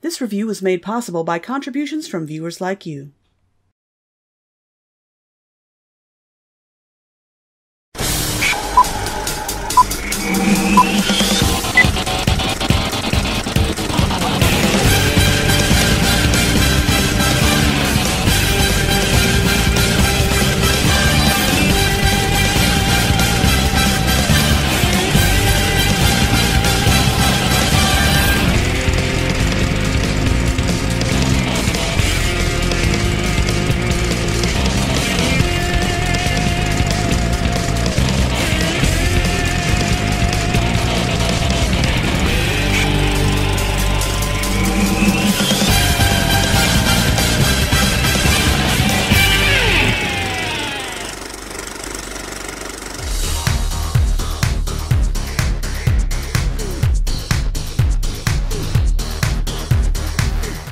This review was made possible by contributions from viewers like you.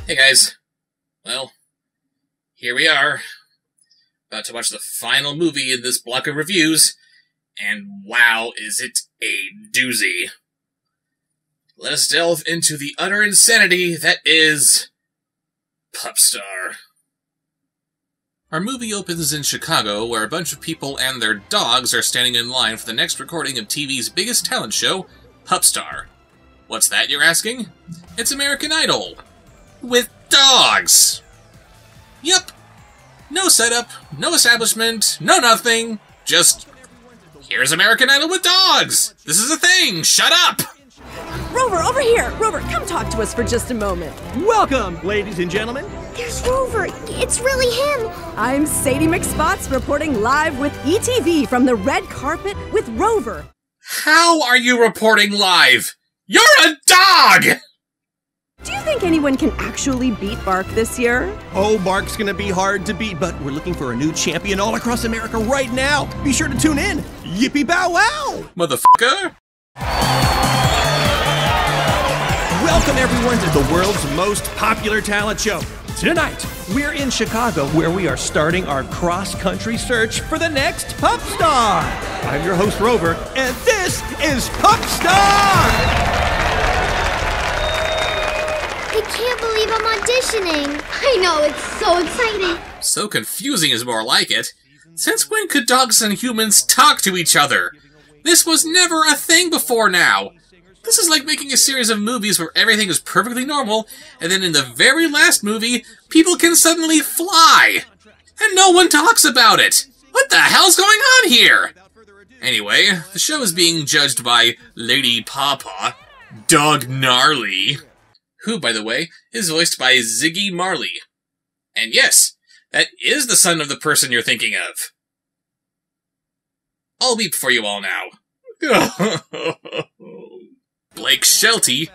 Hey guys, well, here we are, about to watch the final movie in this block of reviews, and wow, is it a doozy. Let us delve into the utter insanity that is Pup Star. Our movie opens in Chicago, where a bunch of people and their dogs are standing in line for the next recording of TV's biggest talent show, Pup Star. What's that, you're asking? It's American Idol. With dogs! Yep. No setup, no establishment, no nothing. Just, here's American Idol with dogs! This is a thing! Shut up! Rover, over here! Rover, come talk to us for just a moment. Welcome, ladies and gentlemen. There's Rover. It's really him. I'm Sadie McSpots reporting live with ETV from the red carpet with Rover. How are you reporting live? You're a dog! Do you think anyone can actually beat Bark this year? Oh, Bark's gonna be hard to beat, but we're looking for a new champion all across America right now. Be sure to tune in. Yippee bow wow! Motherfucker! Welcome everyone to the world's most popular talent show. Tonight, we're in Chicago where we are starting our cross-country search for the next Pup Star. I'm your host, Rover, and this is Pup Star! I can't believe I'm auditioning. I know, it's so exciting. So confusing is more like it. Since when could dogs and humans talk to each other? This was never a thing before now. This is like making a series of movies where everything is perfectly normal, and then in the very last movie, people can suddenly fly. And no one talks about it. What the hell's going on here? Anyway, the show is being judged by Lady Pawpaw, Dog Gnarly, who, by the way, is voiced by Ziggy Marley. And yes, that is the son of the person you're thinking of. I'll weep for you all now. Blake Shelty,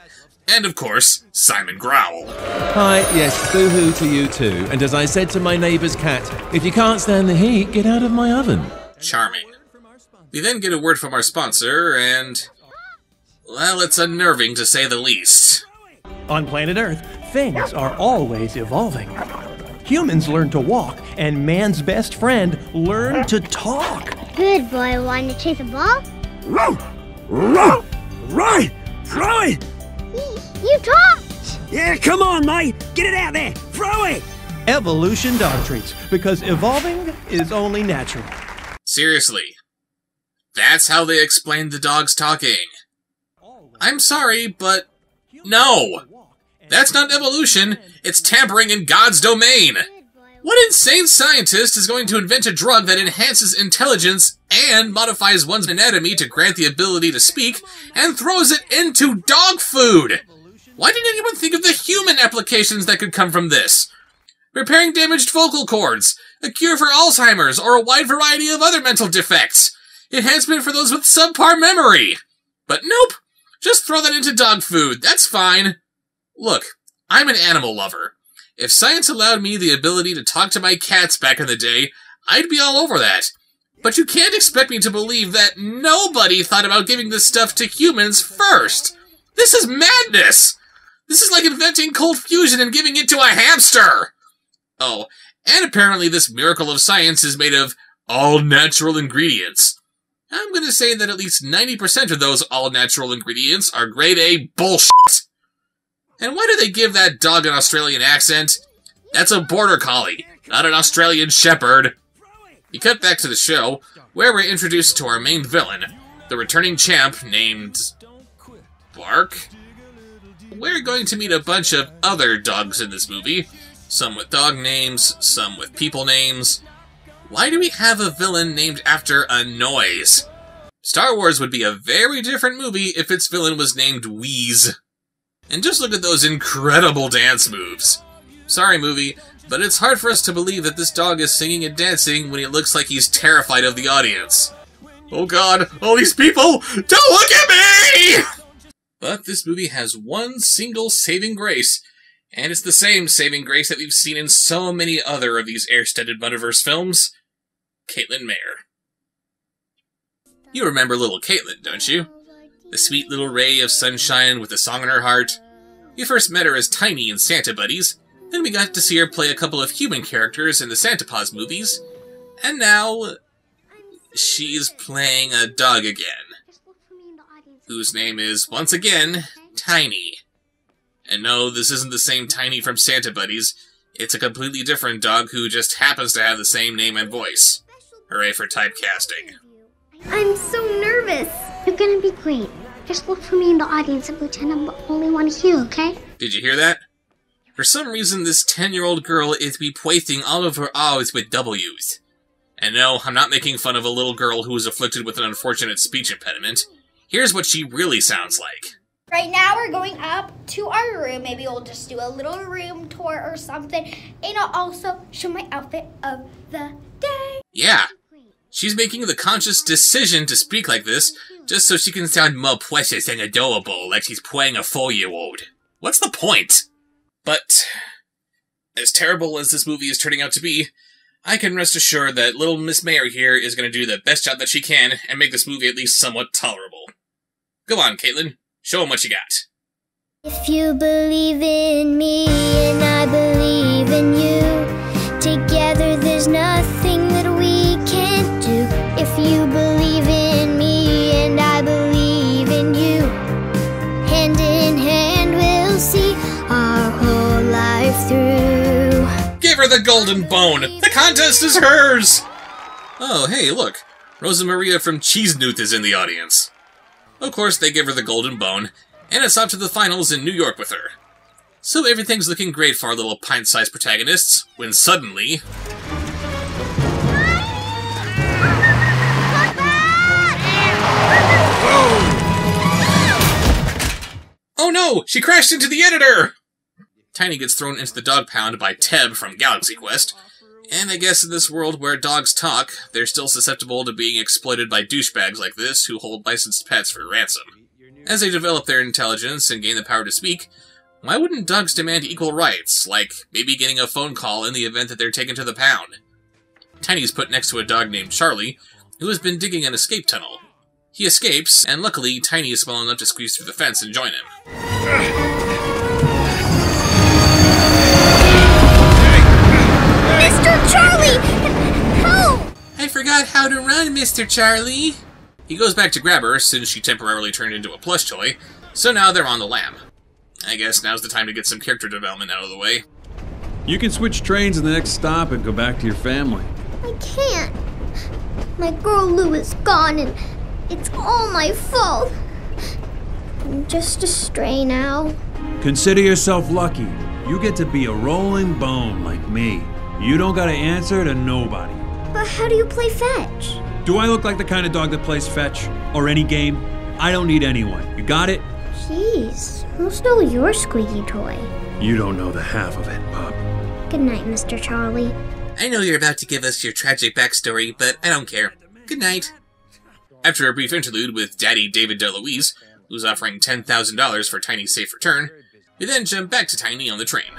and of course, Simon Growl. Hi, yes, boo-hoo to you too. And as I said to my neighbour's cat, if you can't stand the heat, get out of my oven. Charming. We then get a word from our sponsor, and, well, it's unnerving to say the least. On planet Earth, things are always evolving. Humans learn to walk, and man's best friend learned to talk. Good boy, wanting to chase a ball? Right! Throw it! You talked! Yeah, come on, mate! Get it out there! Throw it! Evolution dog treats, because evolving is only natural. Seriously. That's how they explained the dogs talking. I'm sorry, but no! That's not evolution, it's tampering in God's domain! What insane scientist is going to invent a drug that enhances intelligence and modifies one's anatomy to grant the ability to speak, and throws it into dog food? Why didn't anyone think of the human applications that could come from this? Repairing damaged vocal cords, a cure for Alzheimer's, or a wide variety of other mental defects. Enhancement for those with subpar memory. But nope, just throw that into dog food, that's fine. Look, I'm an animal lover. If science allowed me the ability to talk to my cats back in the day, I'd be all over that. But you can't expect me to believe that nobody thought about giving this stuff to humans first. This is madness! This is like inventing cold fusion and giving it to a hamster! Oh, and apparently this miracle of science is made of all-natural ingredients. I'm gonna say that at least 90% of those all-natural ingredients are grade A bullshit. And why do they give that dog an Australian accent? That's a border collie, not an Australian shepherd. You cut back to the show, where we're introduced to our main villain, the returning champ named Bark. We're going to meet a bunch of other dogs in this movie, some with dog names, some with people names. Why do we have a villain named after a noise? Star Wars would be a very different movie if its villain was named Wheeze. And just look at those incredible dance moves. Sorry, movie, but it's hard for us to believe that this dog is singing and dancing when he looks like he's terrified of the audience. Oh god, all these people, don't look at me! But this movie has one single saving grace, and it's the same saving grace that we've seen in so many other of these air-stended bud-iverse films. Kaitlyn Maher. You remember little Kaitlyn, don't you? The sweet little ray of sunshine with a song in her heart. We first met her as Tiny in Santa Buddies, then we got to see her play a couple of human characters in the Santa Paws movies, and now she's playing a dog again, whose name is, once again, Tiny. And no, this isn't the same Tiny from Santa Buddies, it's a completely different dog who just happens to have the same name and voice. Hooray for typecasting. I'm so nervous. You're gonna be great. Just look for me in the audience and pretend I'm the only one here, okay? Did you hear that? For some reason, this 10-year-old girl is replacing all of her R's with W's. And no, I'm not making fun of a little girl who is afflicted with an unfortunate speech impediment. Here's what she really sounds like. Right now we're going up to our room. Maybe we'll just do a little room tour or something. And I'll also show my outfit of the day. Yeah. She's making the conscious decision to speak like this, just so she can sound more precious and adorable, like she's playing a 4-year-old. What's the point? But, as terrible as this movie is turning out to be, I can rest assured that little Miss Mayer here is going to do the best job that she can, and make this movie at least somewhat tolerable. Go on, Kaitlyn. Show 'em what you got. If you believe in me and I believe in you, together there's nothing that we can't do. If you believe in me and I believe in you, hand in hand we'll see our whole life through. Give her the golden bone! The contest is hers! Oh, hey, look. Rosa Maria from Cheese Nooth is in the audience. Of course, they give her the golden bone, and it's off to the finals in New York with her. So everything's looking great for our little pint-sized protagonists, when suddenly... Oh no! She crashed into the editor! Tiny gets thrown into the dog pound by Teb from Galaxy Quest, and I guess in this world where dogs talk, they're still susceptible to being exploited by douchebags like this who hold licensed pets for ransom. As they develop their intelligence and gain the power to speak, why wouldn't dogs demand equal rights, like maybe getting a phone call in the event that they're taken to the pound? Tiny's put next to a dog named Charlie, who has been digging an escape tunnel. He escapes, and luckily Tiny is small enough to squeeze through the fence and join him. Mr. Charlie! Help! I forgot how to run, Mr. Charlie! He goes back to grab her, since she temporarily turned into a plush toy, so now they're on the lam. I guess now's the time to get some character development out of the way. You can switch trains at the next stop and go back to your family. I can't. My girl Lou is gone and it's all my fault. I'm just a stray now. Consider yourself lucky. You get to be a rolling bone like me. You don't gotta answer to nobody. But how do you play fetch? Do I look like the kind of dog that plays fetch? Or any game? I don't need anyone. You got it? Jeez, who stole your squeaky toy? You don't know the half of it, pup. Good night, Mr. Charlie. I know you're about to give us your tragic backstory, but I don't care. Good night. After a brief interlude with Daddy David DeLuise, who's offering $10,000 for Tiny's safe return, we then jump back to Tiny on the train.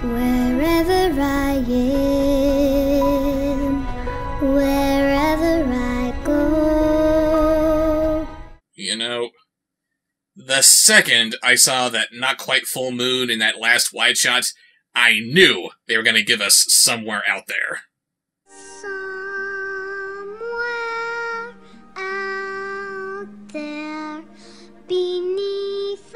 Wherever I am, wherever I go. You know, the second I saw that not quite full moon in that last wide shot, I knew they were going to give us Somewhere Out There. Somewhere out there, beneath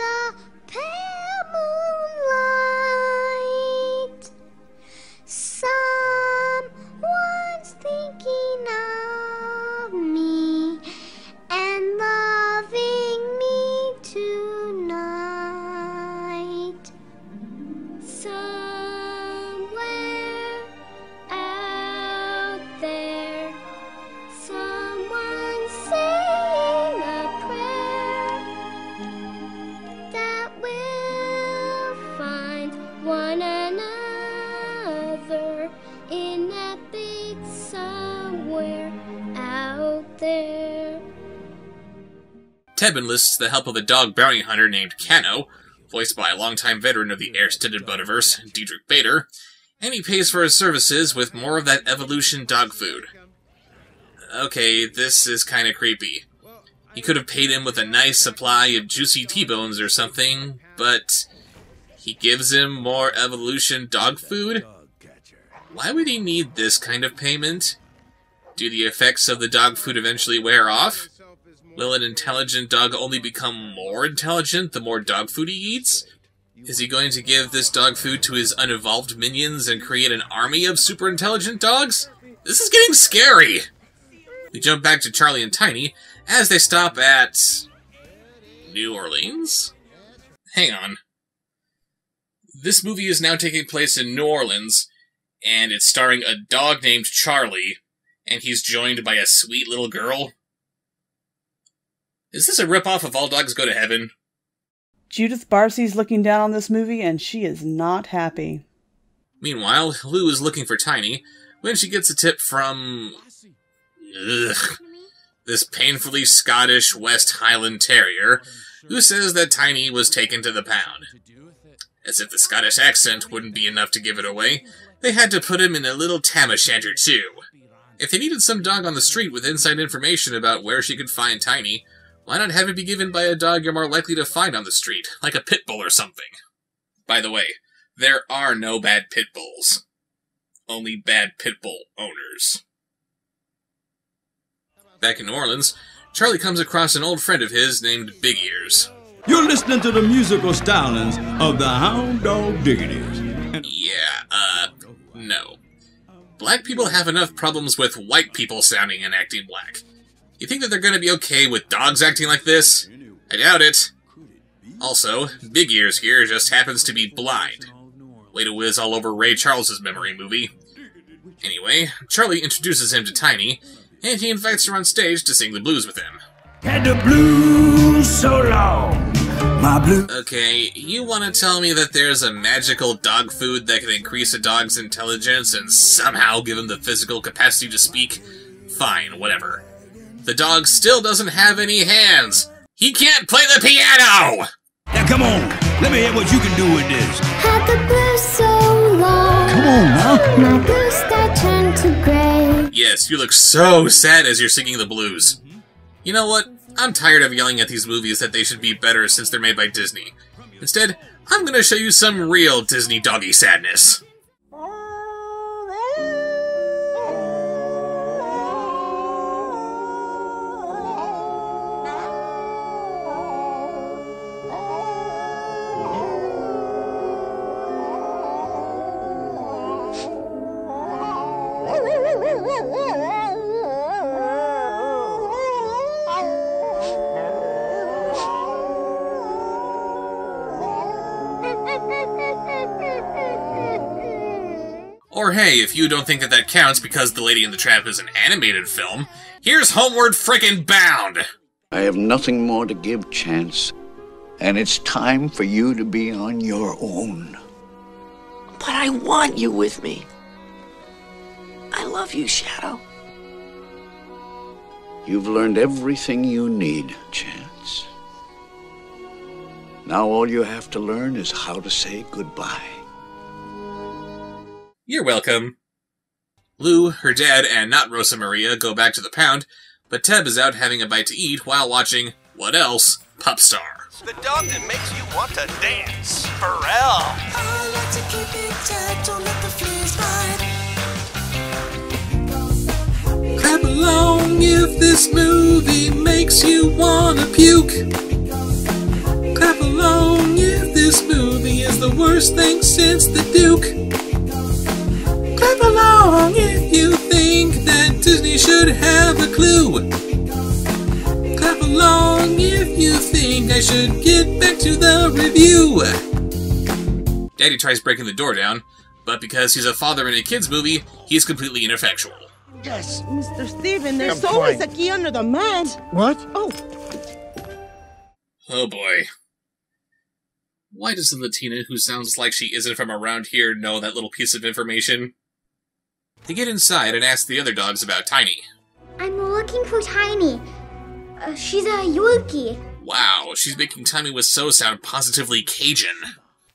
Teb enlists the help of a dog bounty hunter named Cano, voiced by a longtime veteran of the air-stended bud-iverse, Diedrich Bader, and he pays for his services with more of that evolution dog food. Okay, this is kinda creepy. He could have paid him with a nice supply of juicy T-bones or something, but he gives him more evolution dog food? Why would he need this kind of payment? Do the effects of the dog food eventually wear off? Will an intelligent dog only become more intelligent the more dog food he eats? Is he going to give this dog food to his unevolved minions and create an army of super intelligent dogs? This is getting scary! We jump back to Charlie and Tiny as they stop at New Orleans? Hang on. This movie is now taking place in New Orleans, and it's starring a dog named Charlie, and he's joined by a sweet little girl. Is this a ripoff of All Dogs Go to Heaven? Judith Barcy's looking down on this movie, and she is not happy. Meanwhile, Lou is looking for Tiny when she gets a tip from... this painfully Scottish West Highland Terrier, who says that Tiny was taken to the pound. As if the Scottish accent wouldn't be enough to give it away, they had to put him in a little tam-o'-shanter too. If they needed some dog on the street with inside information about where she could find Tiny, why not have it be given by a dog you're more likely to find on the street, like a pit bull or something? By the way, there are no bad pit bulls. Only bad pit bull owners. Back in New Orleans, Charlie comes across an old friend of his named Big Ears. You're listening to the musical stylings of the Hound Dog Diggities. Yeah, no. Black people have enough problems with white people sounding and acting black. You think that they're gonna be okay with dogs acting like this? I doubt it. Also, Big Ears here just happens to be blind. Way to whiz all over Ray Charles's memory movie. Anyway, Charlie introduces him to Tiny, and he invites her on stage to sing the blues with him. Had the blues so long, my blue. Okay, you want to tell me that there's a magical dog food that can increase a dog's intelligence and somehow give him the physical capacity to speak? Fine, whatever. The dog still doesn't have any hands! He can't play the piano! Now come on, let me hear what you can do with this. Had the blues so long. Come on now. My blue sky turned to gray. Yes, you look so sad as you're singing the blues. You know what? I'm tired of yelling at these movies that they should be better since they're made by Disney. Instead, I'm gonna show you some real Disney doggy sadness. Or hey, if you don't think that that counts because The Lady and the Tramp is an animated film, here's Homeward Frickin' Bound! I have nothing more to give, Chance, and it's time for you to be on your own. But I want you with me. I love you, Shadow. You've learned everything you need, Chance. Now all you have to learn is how to say goodbye. You're welcome. Lou, her dad, and not Rosa Maria go back to the pound, but Teb is out having a bite to eat while watching, what else, Pup Star. The dog that makes you want to dance. Pharrell. I like to keep it tight, don't let the fleas bite. Clap along if this movie makes you wanna puke. Clap along if this movie is the worst thing since the Duke. Clap along if you think that Disney should have a clue. Clap along if you think I should get back to the review. Daddy tries breaking the door down, but because he's a father in a kid's movie, he's completely ineffectual. Yes. Mr. Steven, there's always a key under the mat. What? Oh. Oh boy. Why does the Latina who sounds like she isn't from around here know that little piece of information? They get inside and ask the other dogs about Tiny. I'm looking for Tiny. She's a Yorkie. Wow, she's making Tommy Wiseau sound positively Cajun.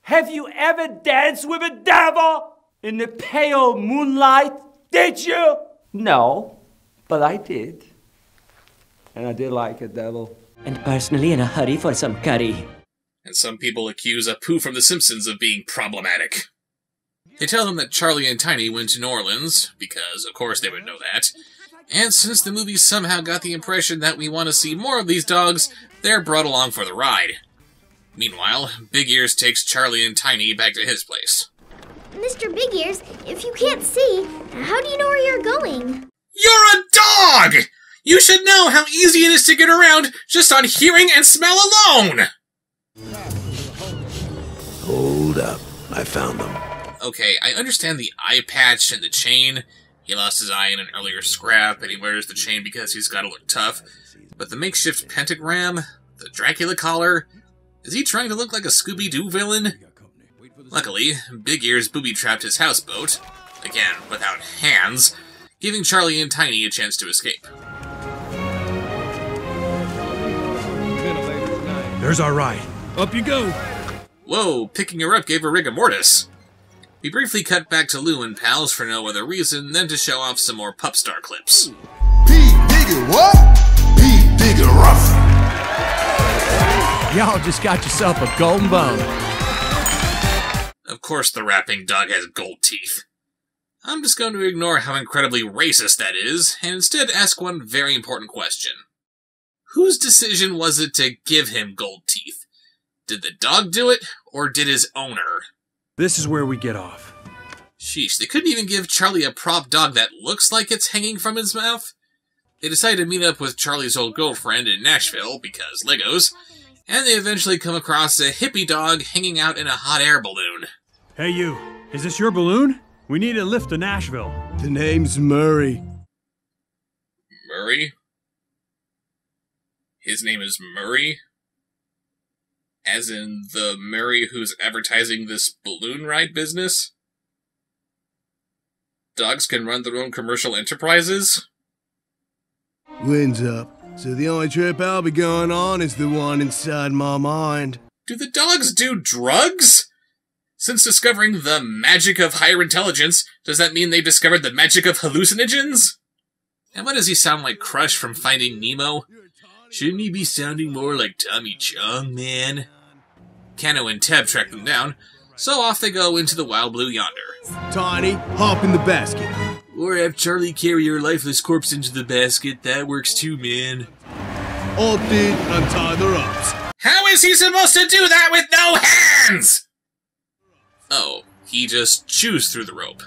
Have you ever danced with a devil in the pale moonlight? Did you? No, but I did. And I did like a devil. And personally in a hurry for some curry. And some people accuse Apu from The Simpsons of being problematic. They tell them that Charlie and Tiny went to New Orleans, because of course they would know that. And since the movie somehow got the impression that we want to see more of these dogs, they're brought along for the ride. Meanwhile, Big Ears takes Charlie and Tiny back to his place. Mr. Big Ears, if you can't see, how do you know where you're going? You're a dog! You should know how easy it is to get around just on hearing and smell alone! Hold up. I found them. Okay, I understand the eye patch and the chain. He lost his eye in an earlier scrap, and he wears the chain because he's gotta look tough. But the makeshift pentagram, the Dracula collar, is he trying to look like a Scooby-Doo villain? Luckily, Big Ears booby-trapped his houseboat, again, without hands, giving Charlie and Tiny a chance to escape. There's our ride. Up you go. Whoa, picking her up gave her rigor mortis. We briefly cut back to Lou and pals for no other reason than to show off some more Pup Star clips. Digger what? Digger rough. Y'all just got yourself a golden bone. Of course the rapping dog has gold teeth. I'm just going to ignore how incredibly racist that is, and instead ask one very important question. Whose decision was it to give him gold teeth? Did the dog do it, or did his owner? This is where we get off. Sheesh, they couldn't even give Charlie a prop dog that looks like it's hanging from his mouth? They decide to meet up with Charlie's old girlfriend in Nashville, because Legos, and they eventually come across a hippie dog hanging out in a hot air balloon. Hey you, is this your balloon? We need a lift to Nashville. The name's Murray. Murray? His name is Murray? As in the Murray who's advertising this balloon ride business? Dogs can run their own commercial enterprises? Wind's up, so the only trip I'll be going on is the one inside my mind. Do the dogs do drugs? Since discovering the magic of higher intelligence, does that mean they've discovered the magic of hallucinogens? And why does he sound like Crush from Finding Nemo? Shouldn't he be sounding more like Tommy Chong, man? Kano and Teb track them down, so off they go into the wild blue yonder. Tiny, hop in the basket. Or have Charlie carry your lifeless corpse into the basket, that works too, man. All did untie the ropes. How is he supposed to do that with no hands? Oh, he just chews through the rope.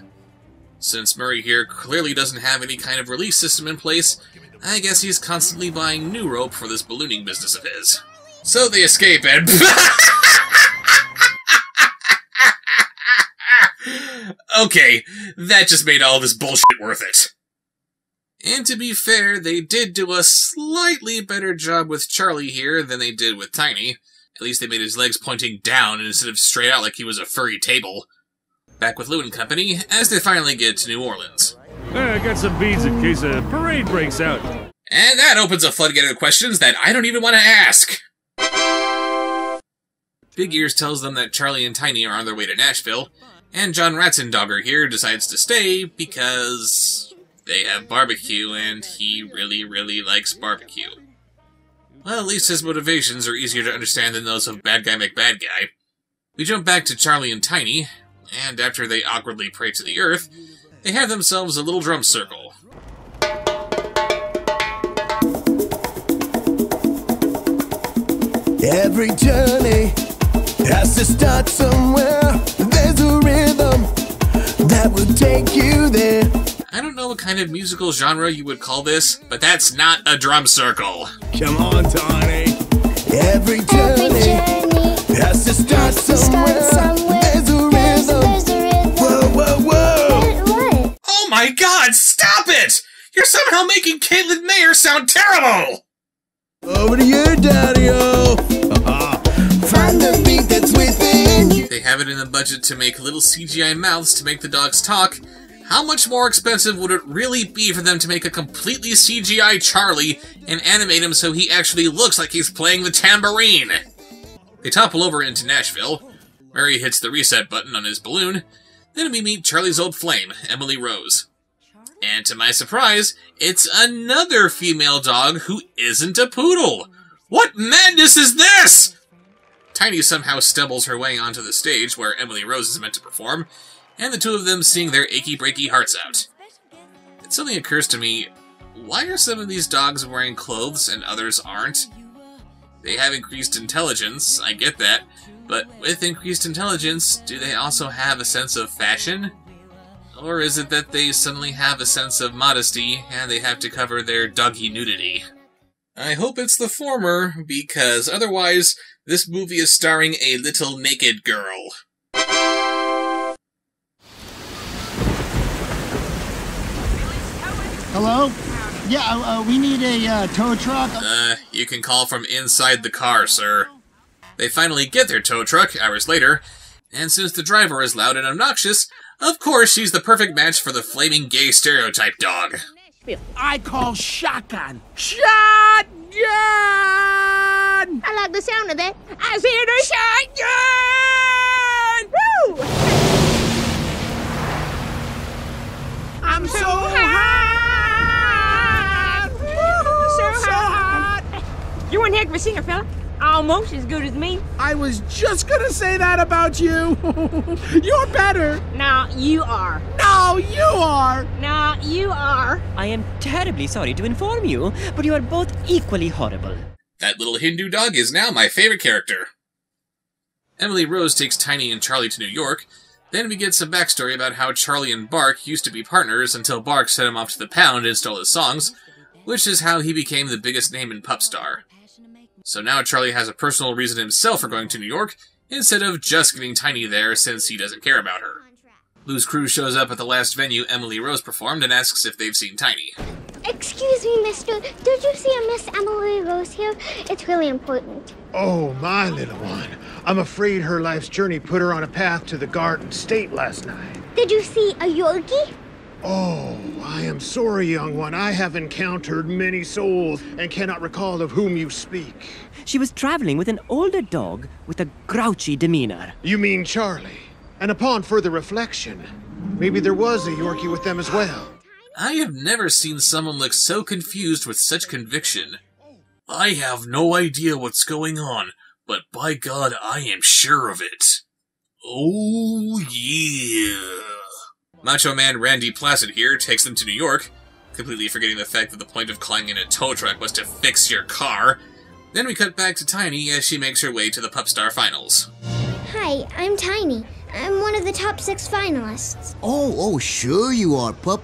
Since Murray here clearly doesn't have any kind of release system in place, I guess he's constantly buying new rope for this ballooning business of his. So they escape and... Okay, that just made all this bullshit worth it. And to be fair, they did do a slightly better job with Charlie here than they did with Tiny. At least they made his legs pointing down instead of straight out like he was a furry table. Back with Lou and company, as they finally get to New Orleans. I got some beads in case a parade breaks out. And that opens a floodgate of questions that I don't even want to ask. Big Ears tells them that Charlie and Tiny are on their way to Nashville, and John Ratzendogger here decides to stay because they have barbecue and he really, really likes barbecue. Well, at least his motivations are easier to understand than those of Bad Guy McBad Guy. We jump back to Charlie and Tiny, and after they awkwardly pray to the earth, they have themselves a little drum circle. Every journey has to start somewhere. There's a rhythm that will take you there. I don't know what kind of musical genre you would call this, but that's not a drum circle. Come on, Tiny. Every journey has to start somewhere. There's a rhythm. Whoa, whoa, whoa. What? Oh my god, stop it! You're somehow making Kaitlyn Maher sound terrible! Over to you, Daddy-o. Find the beat that's within you. They have it in the budget to make little CGI mouths to make the dogs talk. How much more expensive would it really be for them to make a completely CGI Charlie and animate him so he actually looks like he's playing the tambourine? They topple over into Nashville. Murray hits the reset button on his balloon. Then we meet Charlie's old flame, Emily Rose. And to my surprise, it's another female dog who isn't a poodle. What madness is this? Tiny somehow stumbles her way onto the stage where Emily Rose is meant to perform, and the two of them sing their achy-breaky hearts out. It suddenly occurs to me, why are some of these dogs wearing clothes and others aren't? They have increased intelligence, I get that, but with increased intelligence, do they also have a sense of fashion? Or is it that they suddenly have a sense of modesty and they have to cover their doggy nudity? I hope it's the former, because otherwise, this movie is starring a little naked girl. Hello? Yeah, we need a tow truck. You can call from inside the car, sir. They finally get their tow truck, hours later, and since the driver is loud and obnoxious, of course she's the perfect match for the flaming gay stereotype dog. I call shotgun. Shotgun! I like the sound of that. I see the shotgun! Woo! I'm so hot! So hot! You're one heck of a singer, fella. Almost as good as me. I was just gonna say that about you. You're better. No, you are. No, you are. No, you are. I am terribly sorry to inform you, but you are both equally horrible. That little Hindu dog is now my favorite character. Emily Rose takes Tiny and Charlie to New York. Then we get some backstory about how Charlie and Bark used to be partners until Bark sent him off to the pound and stole his songs, which is how he became the biggest name in Pup Star. So now Charlie has a personal reason himself for going to New York, instead of just getting Tiny there since he doesn't care about her. Lou's crew shows up at the last venue Emily Rose performed and asks if they've seen Tiny. Excuse me, mister. Did you see a Miss Emily Rose here? It's really important. Oh, my little one. I'm afraid her life's journey put her on a path to the Garden State last night. Did you see a Yorkie? Oh, I am sorry, young one. I have encountered many souls and cannot recall of whom you speak. She was traveling with an older dog with a grouchy demeanor. You mean Charlie? And upon further reflection, maybe there was a Yorkie with them as well. I have never seen someone look so confused with such conviction. I have no idea what's going on, but by God, I am sure of it. Oh, yeah. Macho Man Randy Placid here takes them to New York, completely forgetting the fact that the point of calling in a tow truck was to fix your car. Then we cut back to Tiny as she makes her way to the Pup Star finals. Hi, I'm Tiny. I'm one of the top 6 finalists. Oh, sure you are, Pup.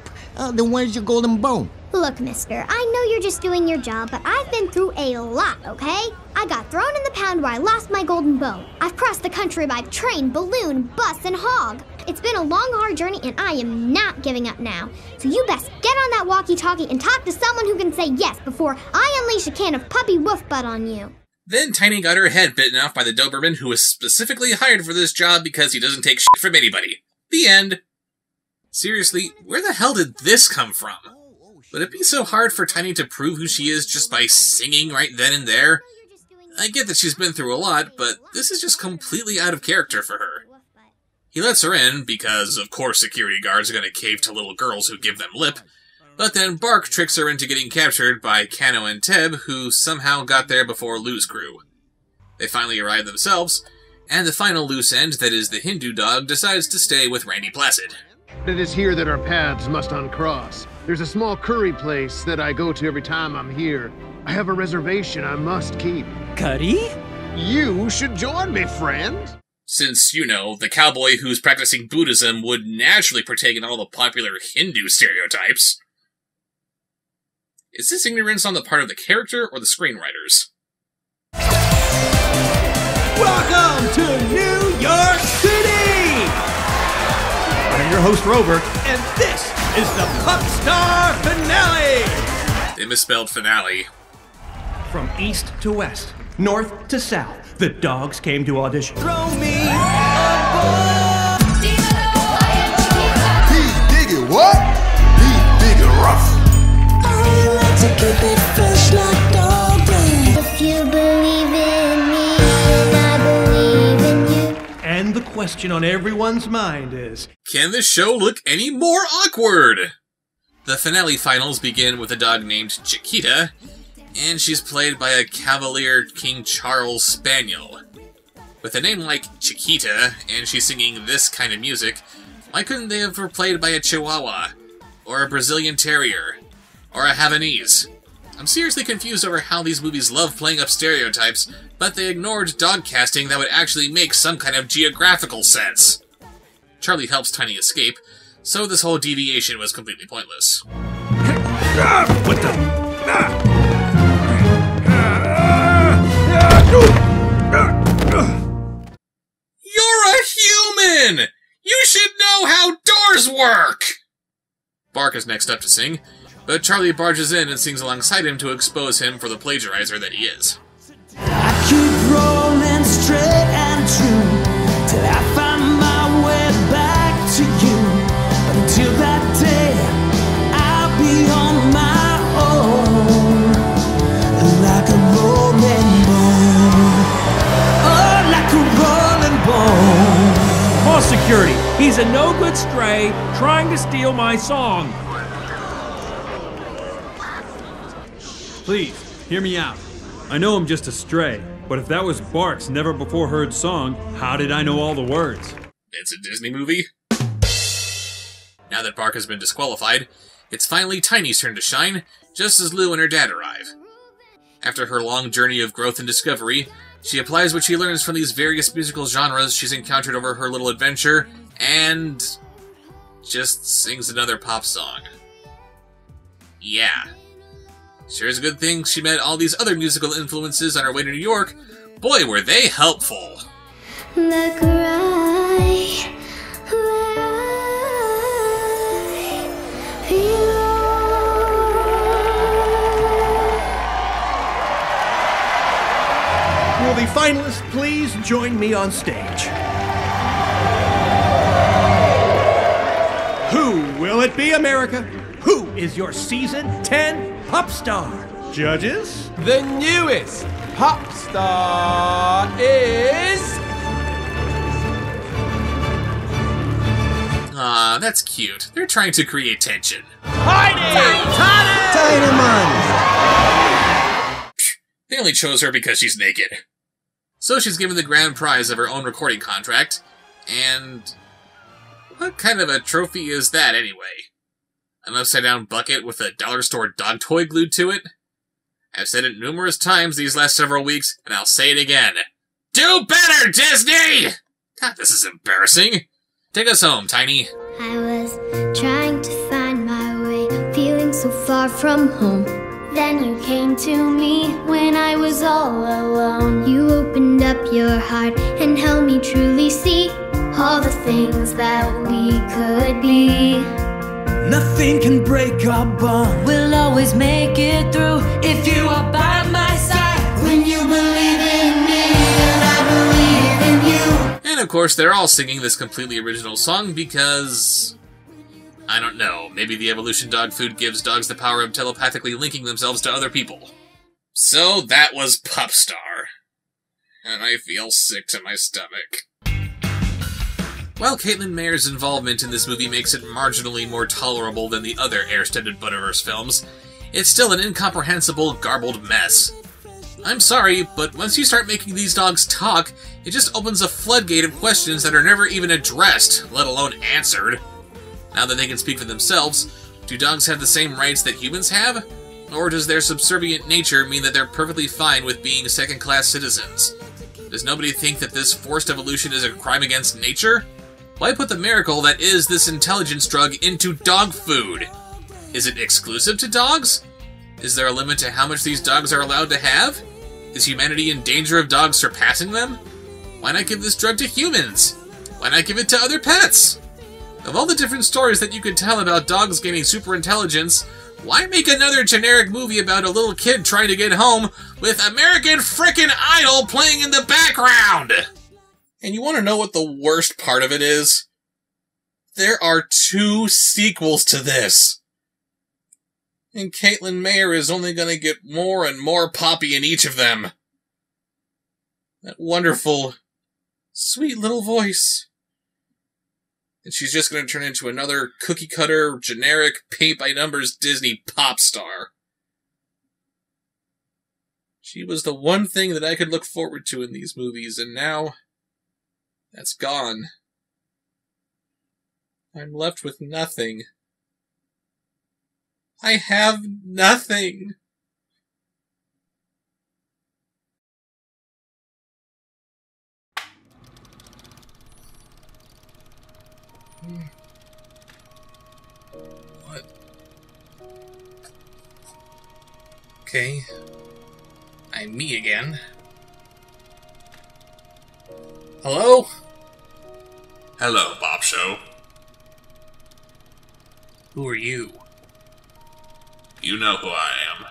Then where's your golden bone? Look, mister, I know you're just doing your job, but I've been through a lot, okay? I got thrown in the pound where I lost my golden bone. I've crossed the country by train, balloon, bus, and hog. It's been a long, hard journey, and I am not giving up now. So you best get on that walkie-talkie and talk to someone who can say yes before I unleash a can of puppy woof butt on you. Then Tiny got her head bitten off by the Doberman who was specifically hired for this job because he doesn't take shit from anybody. The end. Seriously, where the hell did this come from? Would it be so hard for Tiny to prove who she is just by singing right then and there? I get that she's been through a lot, but this is just completely out of character for her. He lets her in, because of course security guards are going to cave to little girls who give them lip, but then Bark tricks her into getting captured by Kano and Teb, who somehow got there before Lou's crew. They finally arrive themselves, and the final loose end, that is the Hindu dog, decides to stay with Randy Placid. It is here that our paths must uncross. There's a small curry place that I go to every time I'm here. I have a reservation I must keep. Curry? You should join me, friend. Since, you know, the cowboy who's practicing Buddhism would naturally partake in all the popular Hindu stereotypes. Is this ignorance on the part of the character or the screenwriters? Welcome to New York City! I'm your host, Robert, and this is the Pup Star finale! They misspelled finale. From east to west, north to south, the dogs came to audition. Throw me He dig it, what? question on everyone's mind is, can this show look any more awkward? The finale finals begin with a dog named Chiquita, and she's played by a Cavalier King Charles Spaniel. With a name like Chiquita, and she's singing this kind of music, why couldn't they have her played by a Chihuahua, or a Brazilian Terrier, or a Havanese? I'm seriously confused over how these movies love playing up stereotypes, but they ignored dog casting that would actually make some kind of geographical sense. Charlie helps Tiny escape, so this whole deviation was completely pointless. What the? You're a human! You should know how doors work! Bark is next up to sing, but Charlie barges in and sings alongside him to expose him for the plagiarizer that he is. I keep rolling straight and true till I find my way back to you. But until that day, I'll be on my own, like a rolling ball. Oh, like a rolling ball. Call security. He's a no-good stray trying to steal my song. Please, hear me out. I know I'm just a stray, but if that was Bark's never-before-heard song, how did I know all the words? It's a Disney movie. Now that Bark has been disqualified, it's finally Tiny's turn to shine, just as Lou and her dad arrive. After her long journey of growth and discovery, she applies what she learns from these various musical genres she's encountered over her little adventure, and just sings another pop song. Yeah. Sure is a good thing she met all these other musical influences on her way to New York. Boy, were they helpful! Look right where I belong. will the finalists please join me on stage? Who will it be, America? Who is your Season 10 Pup Star? Judges? The newest Pup Star is... Aw, that's cute. They're trying to create tension. They only chose her because she's naked. So she's given the grand prize of her own recording contract, and... what kind of a trophy is that, anyway? An upside-down bucket with a dollar store dog toy glued to it? I've said it numerous times these last several weeks, and I'll say it again. Do better, Disney! God, this is embarrassing. Take us home, Tiny. I was trying to find my way, feeling so far from home. Then you came to me when I was all alone. You opened up your heart and helped me truly see all the things that we could be. Nothing can break our bond. We'll always make it through if you are by my side. When you believe in me and I believe in you. And of course, they're all singing this completely original song because... I don't know, maybe the evolution dog food gives dogs the power of telepathically linking themselves to other people. So that was Pup Star. And I feel sick to my stomach. While Kaitlyn Maher's involvement in this movie makes it marginally more tolerable than the other air-stended bud-iverse films, it's still an incomprehensible, garbled mess. I'm sorry, but once you start making these dogs talk, it just opens a floodgate of questions that are never even addressed, let alone answered. Now that they can speak for themselves, do dogs have the same rights that humans have? Or does their subservient nature mean that they're perfectly fine with being second-class citizens? Does nobody think that this forced evolution is a crime against nature? Why put the miracle that is this intelligence drug into dog food? Is it exclusive to dogs? Is there a limit to how much these dogs are allowed to have? Is humanity in danger of dogs surpassing them? Why not give this drug to humans? Why not give it to other pets? Of all the different stories that you could tell about dogs gaining super intelligence, why make another generic movie about a little kid trying to get home with American Frickin' Idol playing in the background? And you want to know what the worst part of it is? There are 2 sequels to this. And Kaitlyn Maher is only going to get more and more poppy in each of them. That wonderful, sweet little voice. And she's just going to turn into another cookie-cutter, generic, paint-by-numbers Disney pop star. She was the one thing that I could look forward to in these movies, and now that's gone. I'm left with nothing. I have nothing. What? Okay. I'm me again. Hello? Hello, Bob Show. Who are you? You know who I am.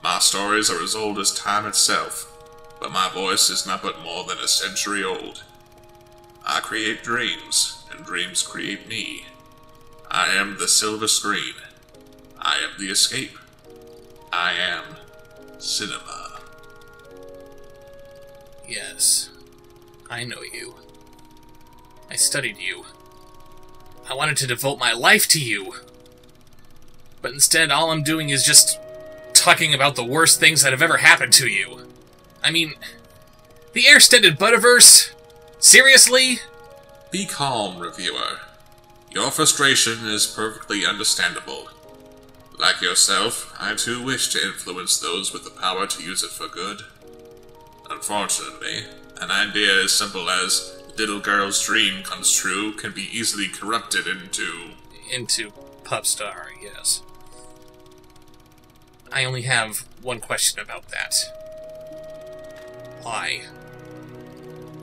My stories are as old as time itself, but my voice is not but more than a century old. I create dreams, and dreams create me. I am the silver screen. I am the escape. I am cinema. Yes, I know you. I studied you. I wanted to devote my life to you. But instead, all I'm doing is just talking about the worst things that have ever happened to you. I mean, the air-stended bud-iverse? Seriously? Be calm, reviewer. Your frustration is perfectly understandable. Like yourself, I too wish to influence those with the power to use it for good. Unfortunately, an idea as simple as little girl's dream comes true can be easily corrupted into Pup Star, yes. I only have one question about that. Why?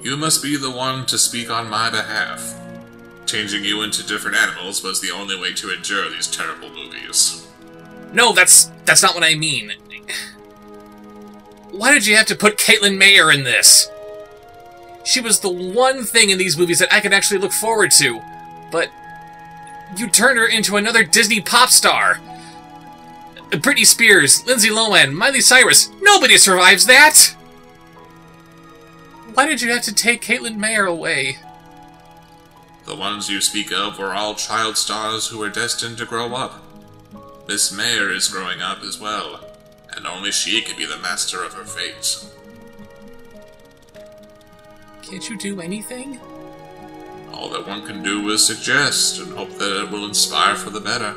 You must be the one to speak on my behalf. Changing you into different animals was the only way to endure these terrible movies. No, that's not what I mean. Why did you have to put Kaitlyn Maher in this? She was the one thing in these movies that I could actually look forward to, but you turned her into another Disney pop star. Britney Spears, Lindsay Lohan, Miley Cyrus, nobody survives that! Why did you have to take Kaitlyn Maher away? The ones you speak of were all child stars who were destined to grow up. Miss Mayer is growing up as well, and only she can be the master of her fate. Can't you do anything? All that one can do is suggest and hope that it will inspire for the better.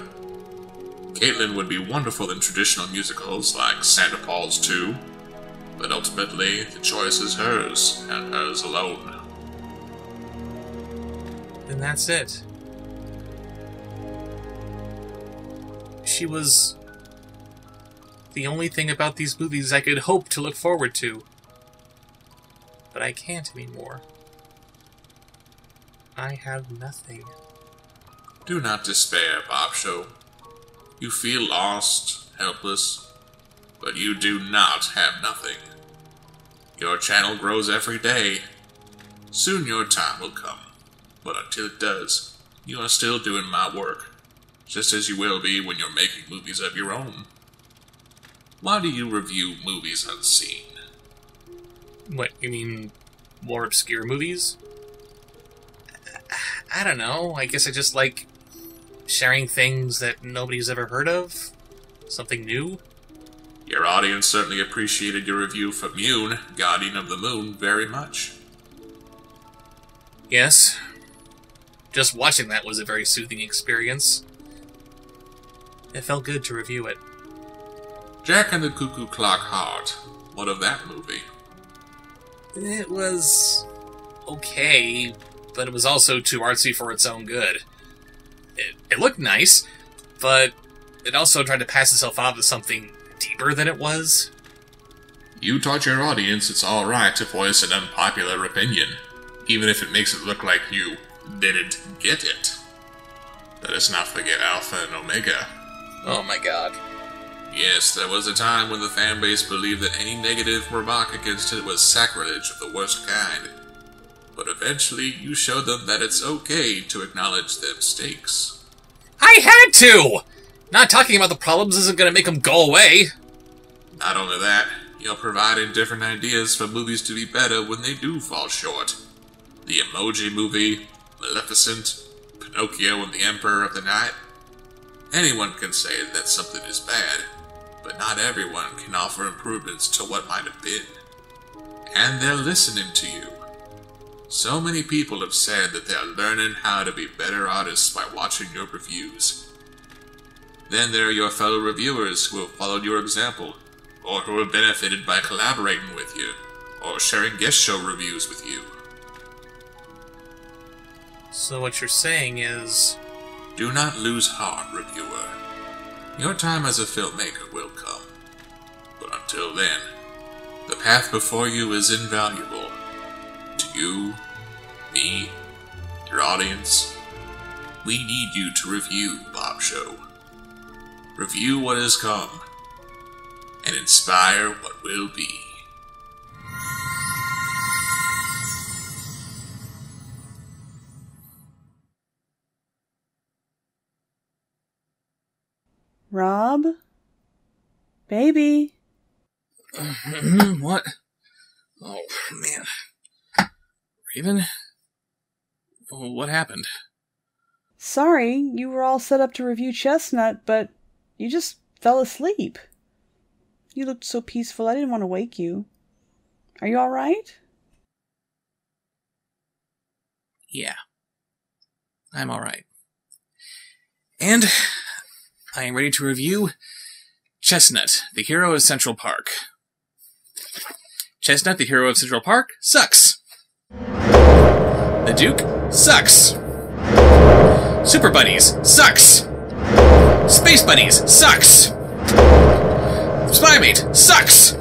Kaitlyn would be wonderful in traditional musicals like Santa Paws 2, but ultimately the choice is hers, and hers alone. Then that's it. She was the only thing about these movies I could hope to look forward to. But I can't anymore. I have nothing. Do not despair, Bob Show. You feel lost, helpless, but you do not have nothing. Your channel grows every day. Soon your time will come, but until it does, you are still doing my work, just as you will be when you're making movies of your own. Why do you review movies unseen? What, you mean more obscure movies? I don't know, I guess I just like sharing things that nobody's ever heard of. Something new. Your audience certainly appreciated your review for Mune, Guardian of the Moon, very much. Yes. Just watching that was a very soothing experience. It felt good to review it. Jack and the Cuckoo Clock Heart. What of that movie? It was okay, but it was also too artsy for its own good. It looked nice, but it also tried to pass itself off as something deeper than it was. You taught your audience it's alright to voice an unpopular opinion, even if it makes it look like you didn't get it. Let us not forget Alpha and Omega. Oh my god. Yes, there was a time when the fanbase believed that any negative remark against it was sacrilege of the worst kind. But eventually, you showed them that it's okay to acknowledge their mistakes. I had to! Not talking about the problems isn't going to make them go away. Not only that, you're providing different ideas for movies to be better when they do fall short. The Emoji Movie, Maleficent, Pinocchio and the Emperor of the Night. Anyone can say that something is bad, but not everyone can offer improvements to what might have been. And they're listening to you. So many people have said that they're learning how to be better artists by watching your reviews. Then there are your fellow reviewers who have followed your example, or who have benefited by collaborating with you, or sharing guest show reviews with you. So what you're saying is... Do not lose heart, reviewer. Your time as a filmmaker will come. But until then, the path before you is invaluable. To you, me, your audience. We need you to review Bob Show. Review what has come, and inspire what will be. Rob? Baby? What? Oh, man. Raven? What happened? Sorry, you were all set up to review Chestnut, but you just fell asleep. You looked so peaceful, I didn't want to wake you. Are you alright? Yeah. I'm alright. And I am ready to review Chestnut, the hero of Central Park. Chestnut, the hero of Central Park, sucks. The Duke sucks. Super Bunnies sucks. Space Bunnies sucks. Spymate sucks.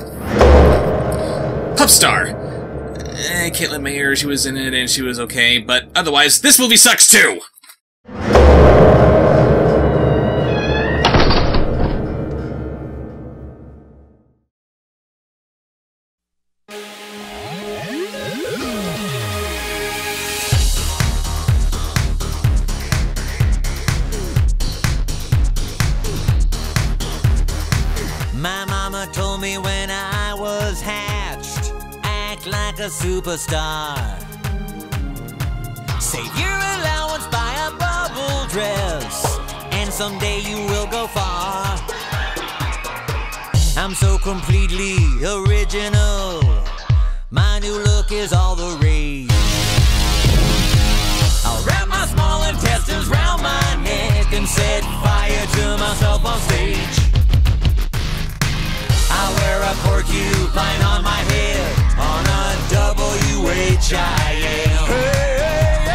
Pup Star. Kaitlyn Maher, she was in it and she was okay, but otherwise, this movie sucks too! My mama told me when I was hatched, act like a superstar. Save your allowance, buy a bubble dress, and someday you will go far. I'm so completely original, my new look is all the rage. I'll wrap my small intestines round my neck and set fire to myself on stage. I wear a porcupine on my head, on a WHIM. Hey.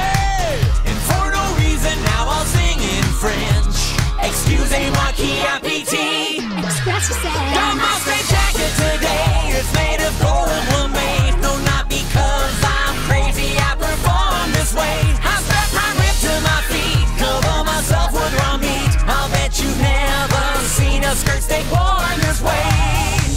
And for no reason now I'll sing in French. Excusez-moi qui appétit. Express yourself. Got my straight jacket today, it's made of gold lame. No, not because I'm crazy, I perform this way. I strap my whip to my feet, cover myself with raw meat. I'll bet you've never seen a skirt steak worn this way.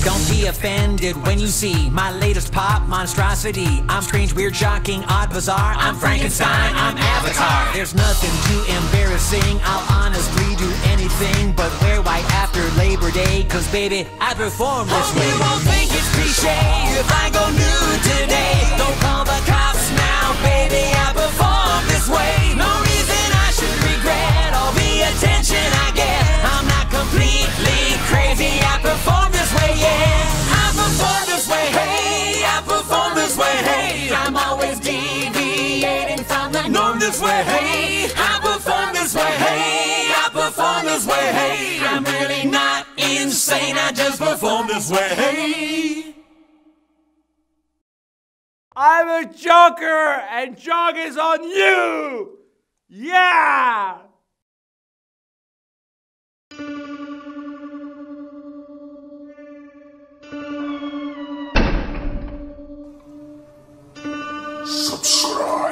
Don't be offended when you see my latest pop monstrosity. I'm strange, weird, shocking, odd, bizarre. I'm Frankenstein, I'm Avatar. There's nothing too embarrassing. I'll honestly do anything but wear white after Labor Day. Cause baby, I perform this way. You won't think it's cliche if I go nude today. Don't call the cops now, baby, I perform this way. No reason I should regret all the attention I get. I'm not completely crazy, I perform this way, yeah. I perform this way, hey, I perform this way, hey. I'm always deviating from the norm this way, hey. I perform this way, hey, I perform this way, hey. I'm really not insane, I just perform this way, hey. I'm a joker, and jog is on you! Yeah! Subscribe.